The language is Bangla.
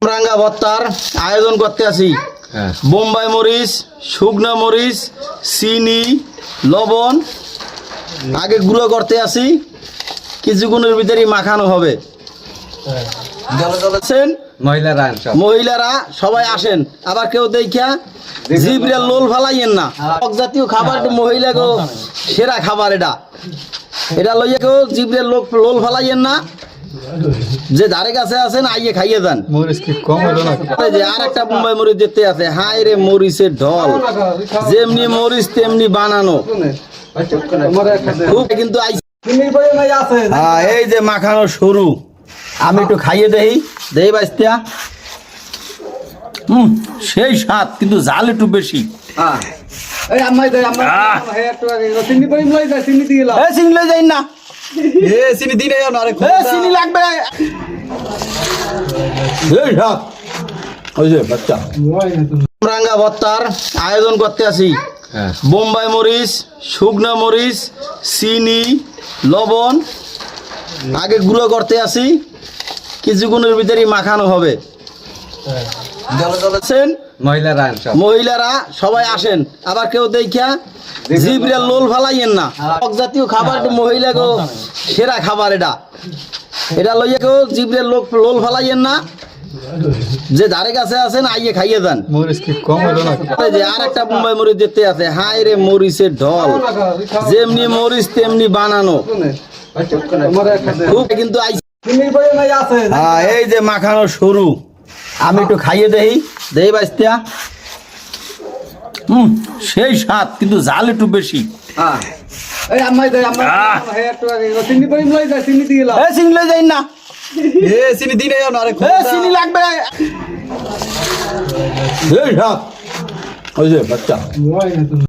রাঙ্গা ভর্তার আয়োজন করতে আসি। বোম্বাই মরিচ, শুকনো মরিচ, চিনি, লবণ আগে গুঁড়ো করতে আসি, কিছুক্ষণের ভিতরেই মাখানো হবে। মহিলারা সবাই আসেন, আবার কেউ দেখা জিবরে লোল ফালাইয়েন না। জাতীয় খাবার মহিলা গো সেরা খাবার, এটা লইয়া কেউ জিবরে লোল ফালাইয়েন না। যে ধারে কাছে আছেন আইয়ে খাইয়ে যান। মরিচ কি কম হলো না? যে আর একটা বোম্বাই মরিচ দেখতে আছে, হায় রে মরিচের ঢল, যেমনি মরিচ তেমনি বানানো। খুব কিন্তু এই যে মাখানো শুরু, আমি একটু খাইয়ে দেই বাস্তিয়া। সেই স্বাদ, কিন্তু জাল একটু বেশি। চিনি লই যাই না, চিনি লাগবে। রাঙ্গা ভর্তার আয়োজন করতে আসি। বোম্বাই মরিচ, শুকনো মরিচ, চিনি, লবণ আগে গুঁড়ো করতে আসি, কিছুক্ষণের ভিতরেই মাখানো হবে। মহিলারা সবাই আসেন, আবার কেউ দেখা জিবরে লোল ফালাইয়েন না। জাতীয় খাবার মহিলা গো সেরা খাবার, এটা লইয়া কেউ জিবরে লোল ফালাইয়েন না। যে ধারে কাছে আছেন আইয়ে খাইয়ে যান। মরিচ কি কম হলো না? যে আর একটা বোম্বাই মরিচ দেখতে আছে, হায় রে মরিচের ঢল, যেমনি মরিচ তেমনি বানানো। খুব কিন্তু এই যে মাখানো শুরু, আমি একটু খাইয়ে দেই বাস্তিয়া। সেই স্বাদ, কিন্তু জাল একটু বেশি। চিনি লই যাই না, চিনি লাগবে। এই স্বাদ, ওই যে বাচ্চা।